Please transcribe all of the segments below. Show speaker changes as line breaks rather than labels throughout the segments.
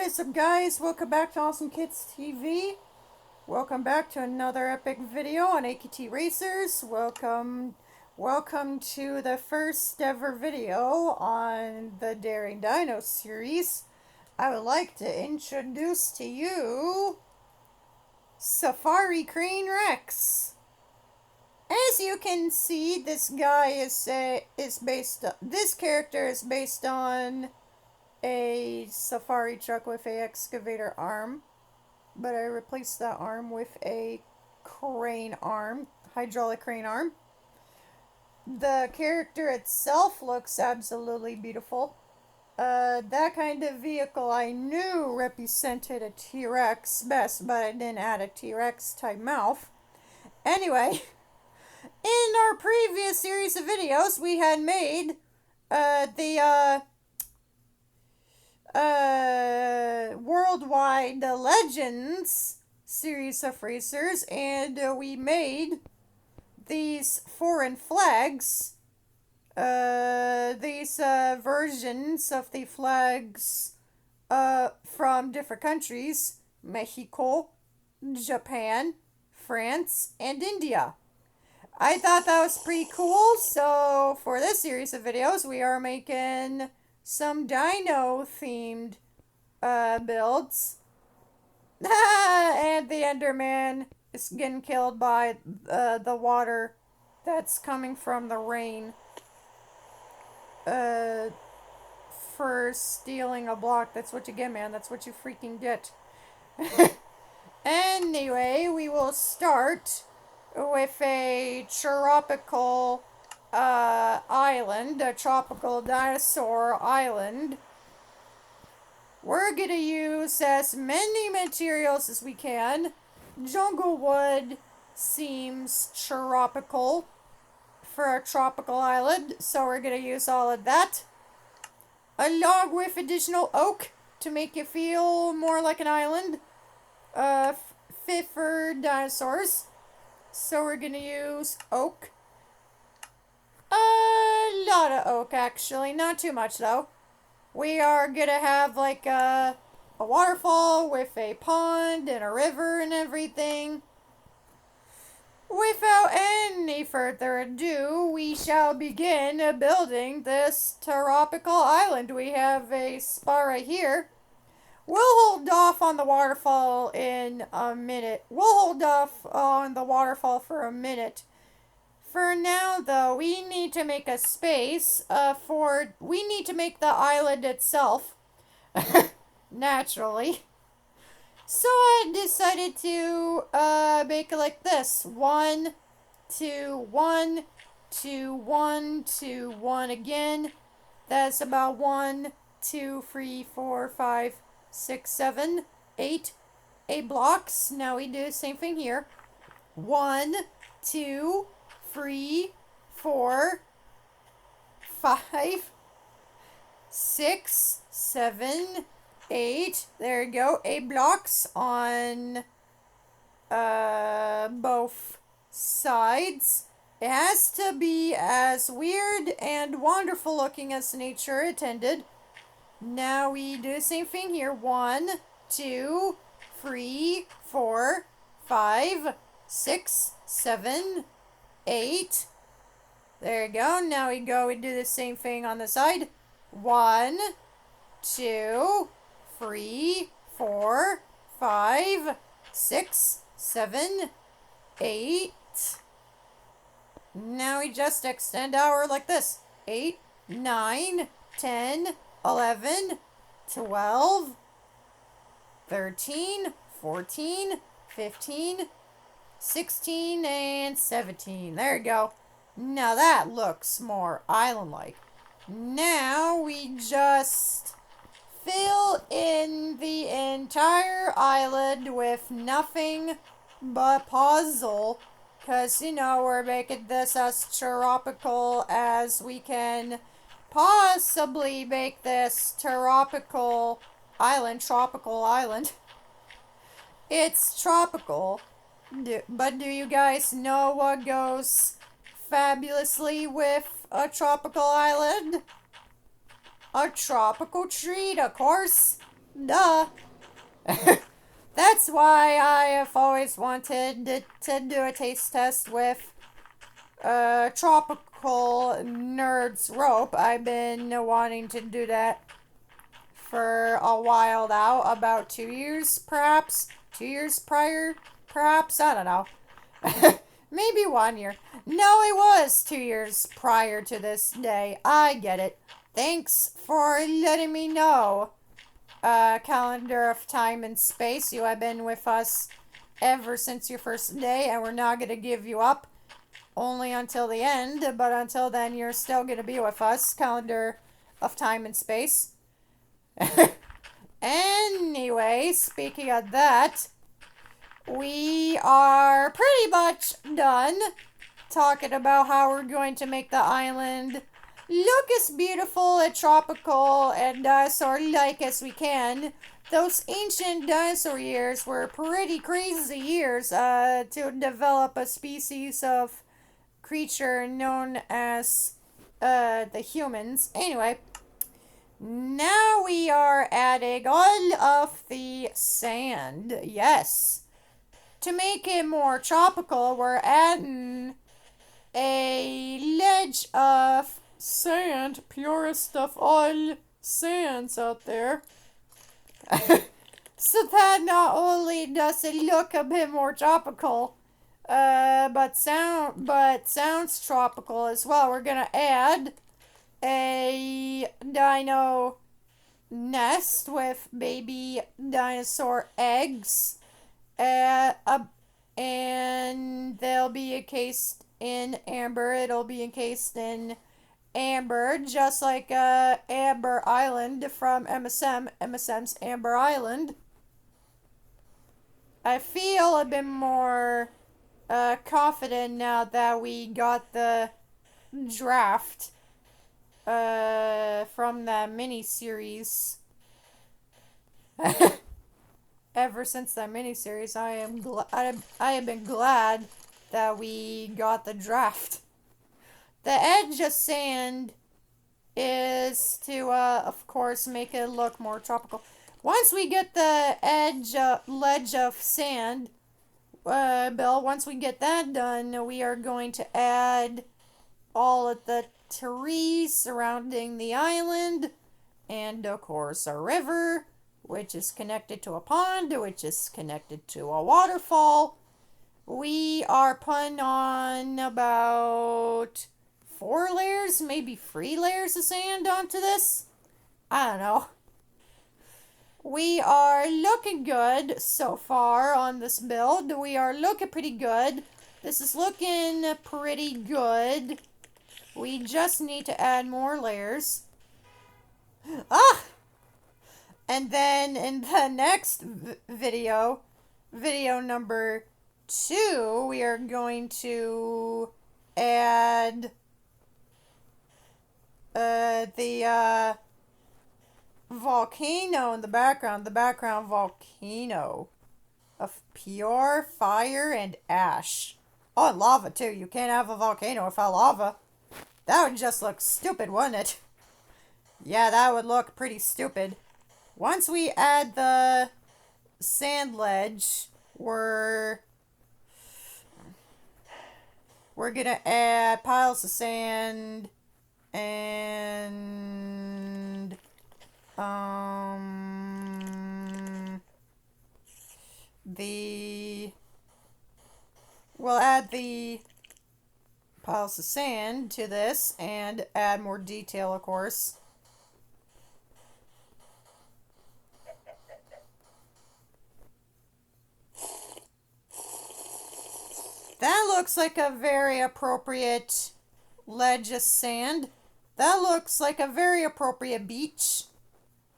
What is up, guys? Welcome back to Awesome Kids TV. Welcome back to another epic video on AKT Racers. Welcome to the first ever video on the Daring Dino series. I would like to introduce to you Safari Crane Rex. As you can see, this character is based on a safari truck with a excavator arm, but I replaced that arm with a crane arm, hydraulic crane arm. The character itself looks absolutely beautiful. That kind of vehicle I knew represented a T-Rex best, but I didn't add a T-Rex type mouth. Anyway, in our previous series of videos, we had made the Worldwide Legends series of racers, and we made these foreign flags, these versions of the flags from different countries: Mexico, Japan, France, and India. I thought that was pretty cool, so for this series of videos we are making some dino themed builds. And the Enderman is getting killed by the water that's coming from the rain for stealing a block. That's what you get, man. That's what you freaking get. Anyway, we will start with a tropical island, a tropical dinosaur island. We're gonna use as many materials as we can. Jungle wood seems tropical for a tropical island, so we're gonna use all of that, along with additional oak to make it feel more like an island, fit for dinosaurs. So we're gonna use oak. A lot of oak, actually. Not too much, though. We are gonna have, like, a waterfall with a pond and a river and everything. Without any further ado, we shall begin building this tropical island. We have a spot right here. We'll hold off on the waterfall in a minute. We'll hold off on the waterfall for a minute. For now, though, we need to make a space we need to make the island itself. Naturally. So I decided to make it like this. 1, 2, 1, 2, 1, 2, 1 again. That's about 1, 2, 3, 4, 5, 6, 7, 8. 8 blocks. Now we do the same thing here. 1, 2, 3, 4, 5, 6, 7, 8. There you go. 8 blocks on both sides. It has to be as weird and wonderful looking as nature intended. Now we do the same thing here. 1, 2, 3, 4, 5, 6, 7, 8. There you go. Now we do the same thing on the side. 1, 2, 3, 4, 5, 6, 7, 8. Now we just extend our like this. 8, 9, 10, 11, 12, 13, 14, 15, 16, and 17. There you go. Now that looks more island-like. Now we just fill in the entire island with nothing but puzzle. Because, you know, we're making this as tropical as we can possibly make this tropical island. It's tropical. But do you guys know what goes fabulously with a tropical island? A tropical treat, of course. Duh. That's why I have always wanted to do a taste test with tropical nerds rope. I've been wanting to do that for a while now, about 2 years, perhaps. 2 years prior, perhaps. I don't know. Maybe 1 year. No, it was 2 years prior to this day. I get it. Thanks for letting me know. Calendar of time and space. You have been with us ever since your first day, and we're not gonna give you up only until the end, but until then, you're still gonna be with us. Calendar of time and space. Anyway, speaking of that, we are pretty much done talking about how we're going to make the island look as beautiful and tropical and dinosaur-like as we can. Those ancient dinosaur years were pretty crazy years to develop a species of creature known as the humans. Anyway, now we are adding all of the sand. Yes. To make it more tropical, we're adding a ledge of sand, purest of all sands out there. So that not only does it look a bit more tropical, but sounds tropical as well. We're gonna add a dino nest with baby dinosaur eggs, and they'll be encased in amber. It'll be encased in amber, just like Amber Island from MSM's Amber Island. I feel a bit more confident now that we got the draft from the miniseries. Ever since that miniseries, I have been glad that we got the draft. The edge of sand is to, of course, make it look more tropical. Once we get the ledge of sand, Bill, once we get that done, we are going to add all of the trees surrounding the island, and of course a river, which is connected to a pond, which is connected to a waterfall. We are putting on about 4 layers, maybe 3 layers of sand onto this. I don't know. We are looking good so far on this build. We are looking pretty good. This is looking pretty good. We just need to add more layers. Ah! And then in the next video number 2, we are going to add the volcano in the background. The background volcano of pure fire and ash. Oh, and lava too. You can't have a volcano without lava. That would just look stupid, wouldn't it? Yeah, that would look pretty stupid. Once we add the sand ledge, we're gonna add piles of sand and we'll add the piles of sand to this and add more detail, of course. That looks like a very appropriate ledge of sand. That looks like a very appropriate beach.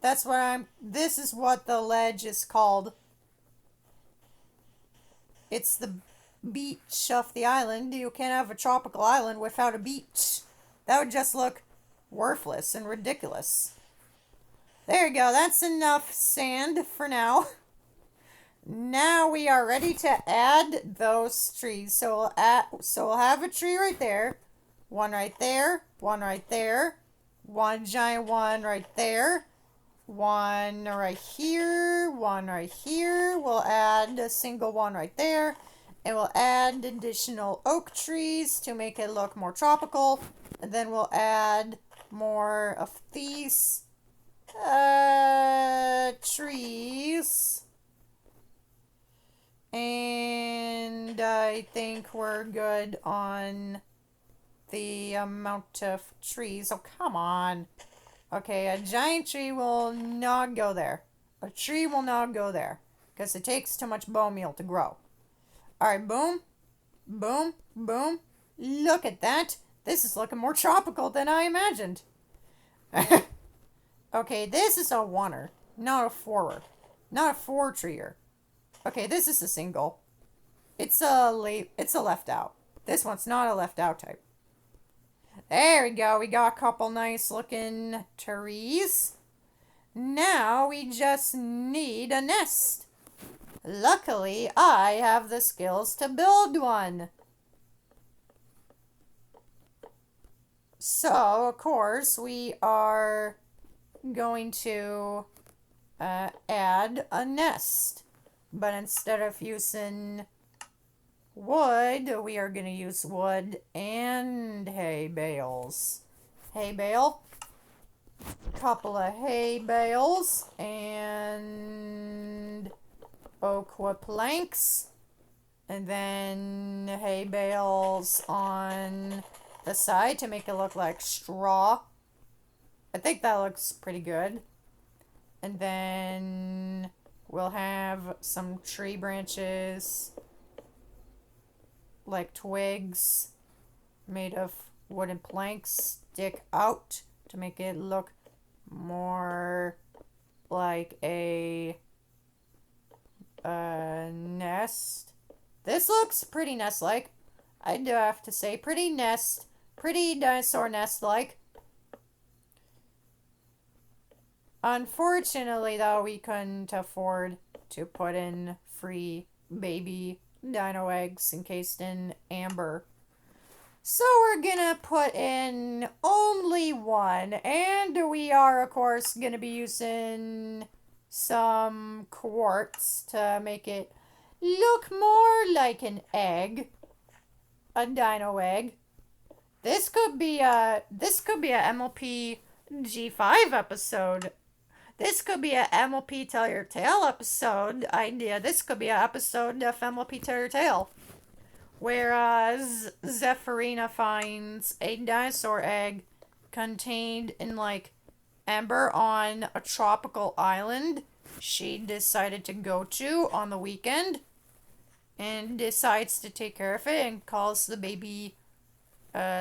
This is what the ledge is called. It's the beach of the island. You can't have a tropical island without a beach. That would just look worthless and ridiculous. There you go. That's enough sand for now. Now we are ready to add those trees. So we'll have a tree right there. One right there. One right there. One giant one right there. one right here, one right here. We'll add a single one right there. And we'll add additional oak trees to make it look more tropical. And then we'll add more of these trees. And I think we're good on the amount of trees. Oh, come on. Okay, a giant tree will not go there. A tree will not go there because it takes too much bone meal to grow. Alright, boom, boom, boom. Look at that. This is looking more tropical than I imagined. Okay, this is a oneer, not a fourer. Not a four-treer. Okay, this is a single. It's a left out. This one's not a left out type. There we go. We got a couple nice looking trees. Now we just need a nest. Luckily, I have the skills to build one. So, of course, we are going to add a nest. But instead of using wood, we are going to use wood and hay bales. Hay bale. Couple of hay bales and oak wood planks. And then hay bales on the side to make it look like straw. I think that looks pretty good. And then we'll have some tree branches, like twigs, made of wooden planks, stick out to make it look more like a nest. This looks pretty nest-like. I do have to say, pretty dinosaur nest-like. Unfortunately, though, we couldn't afford to put in free baby dino eggs encased in amber. So we're gonna put in only one, and we are, of course, gonna be using some quartz to make it look more like an egg, a dino egg. This could be a MLP G5 episode. This could be a MLP Tell Your Tale episode idea. This could be an episode of MLP Tell Your Tale. Whereas Zephyrina finds a dinosaur egg contained in, like, amber on a tropical island she decided to go to on the weekend. And decides to take care of it and calls the baby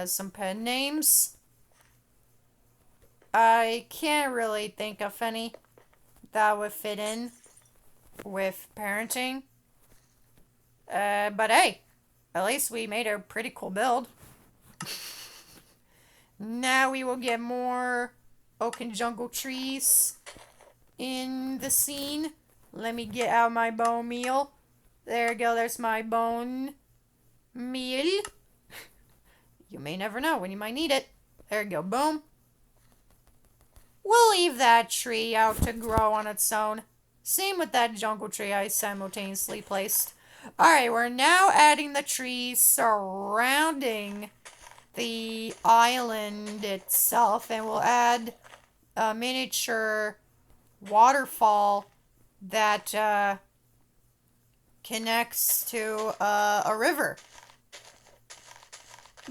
some pet names. I can't really think of any that would fit in with parenting. But hey, at least we made a pretty cool build. Now we will get more oak and jungle trees in the scene. Let me get out my bone meal. There we go, there's my bone meal. You may never know when you might need it. There we go, boom. We'll leave that tree out to grow on its own. Same with that jungle tree I simultaneously placed. Alright, we're now adding the trees surrounding the island itself. And we'll add a miniature waterfall that connects to a river.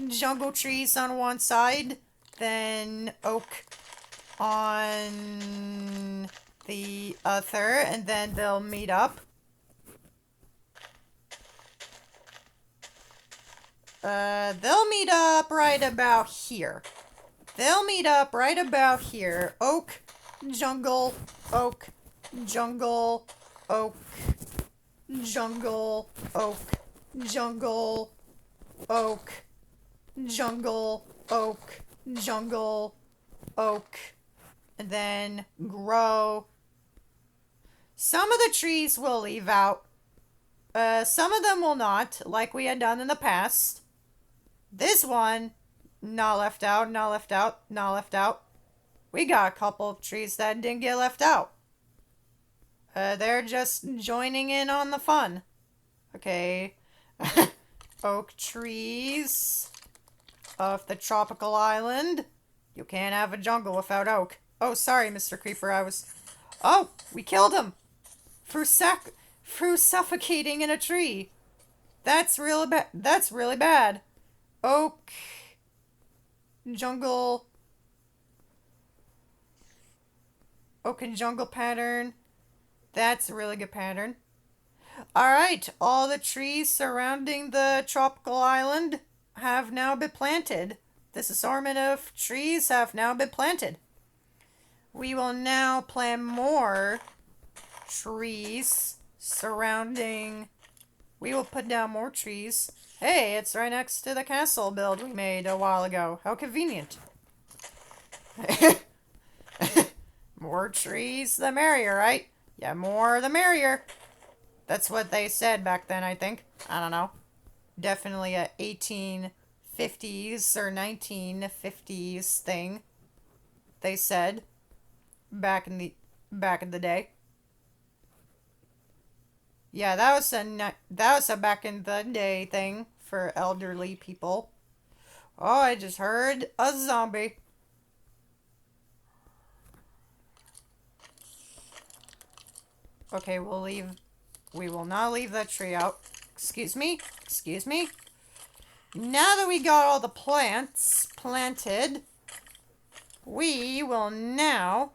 Jungle trees on one side, then oak on the other, and then they'll meet up. They'll meet up right about here. They'll meet up right about here. Oak, jungle, oak, jungle, oak, jungle, oak, jungle, oak, jungle, oak, jungle, oak, and then grow. Some of the trees will leave out. Some of them will not, like we had done in the past. This one, not left out, not left out, not left out. We got a couple of trees that didn't get left out. They're just joining in on the fun. Okay. Oak trees of the tropical island. You can't have a jungle without oak. Oh, sorry, Mr. Creeper. Oh, we killed him through suffocating in a tree. That's really bad. That's really bad. Oak jungle. Oak and jungle pattern. That's a really good pattern. Alright, all the trees surrounding the tropical island have now been planted. This assortment of trees have now been planted. We will now plant more trees surrounding... We will put down more trees. Hey, it's right next to the castle build we made a while ago. How convenient. More trees, the merrier, right? Yeah, more the merrier. That's what they said back then, I think. I don't know. Definitely a 1850s or 1950s thing. They said back in the day. Yeah, that was a back in the day thing for elderly people. Oh, I just heard a zombie. Okay, we will not leave that tree out. Excuse me. Excuse me. Now that we got all the plants planted, we will now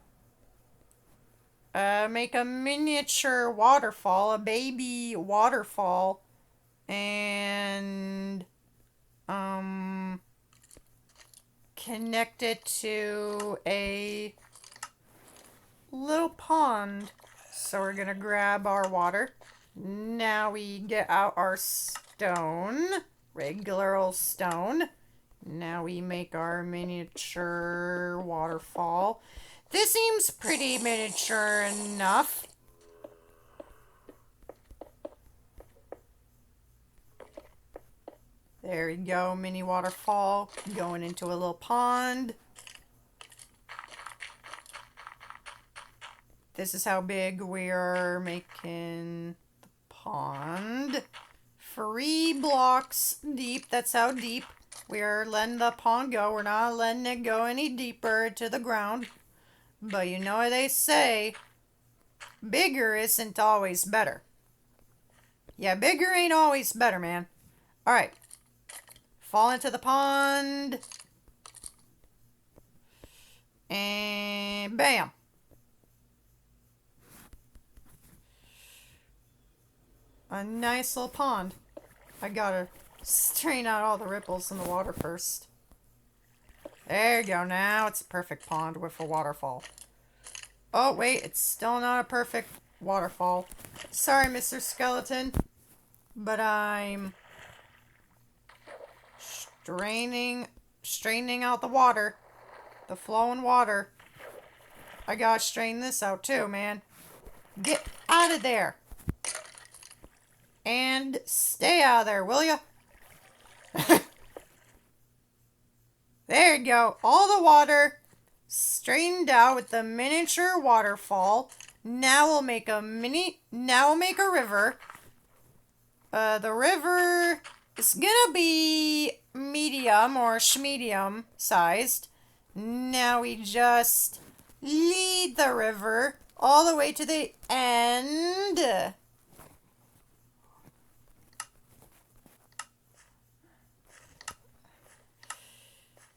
make a miniature waterfall, a baby waterfall, and connect it to a little pond. So we're gonna grab our water. Now we get out our stone, regular old stone. Now we make our miniature waterfall. This seems pretty miniature enough. There we go, mini waterfall going into a little pond. This is how big we are making the pond. 3 blocks deep. That's how deep we are letting the pond go. We're not letting it go any deeper to the ground. But you know what they say, bigger isn't always better. Yeah, bigger ain't always better, man. Alright. Fall into the pond. And bam. A nice little pond. I gotta strain out all the ripples in the water first. There you go. Now it's a perfect pond with a waterfall. Oh, wait. It's still not a perfect waterfall. Sorry, Mr. Skeleton. But I'm straining out the water. The flowing water. I gotta strain this out too, man. Get out of there. And stay out of there, will ya? There you go. All the water straightened out with the miniature waterfall. Now we'll make a river. The river is gonna be medium or schmedium sized. Now we just lead the river all the way to the end.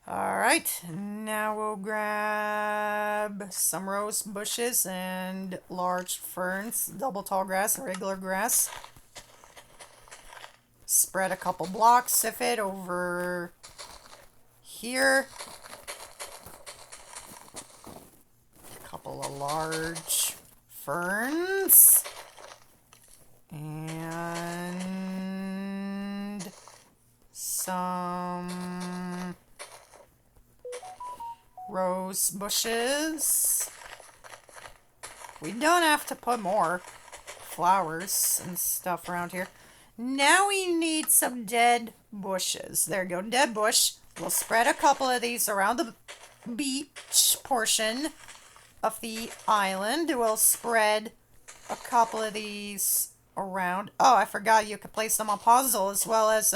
Alright, now we'll grab some rose bushes and large ferns, double tall grass and regular grass. Spread a couple blocks of it over here. A couple of large ferns. And some rose bushes. We don't have to put more flowers and stuff around here. Now we need some dead bushes. There you go, dead bush. We'll spread a couple of these around beach portion of the island. We'll spread a couple of these around. Oh, I forgot you could place them on puzzle as well as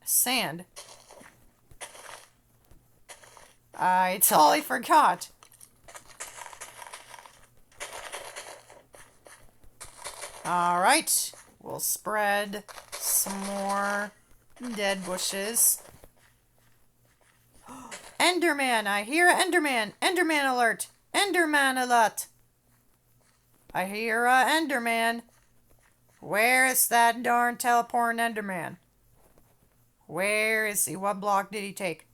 sand. I totally forgot. Alright, we'll spread some more dead bushes. Enderman! I hear Enderman! Enderman alert! Enderman alert! I hear Enderman. Where is that darn teleporting Enderman? Where is he? What block did he take?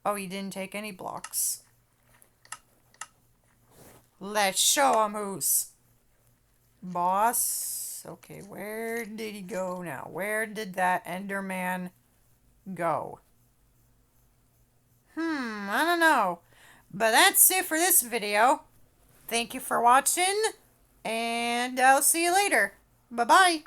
Oh, he didn't take any blocks. Let's show him who's boss. Okay, where did he go now? Where did that Enderman go? I don't know. But that's it for this video. Thank you for watching, and I'll see you later. Bye-bye.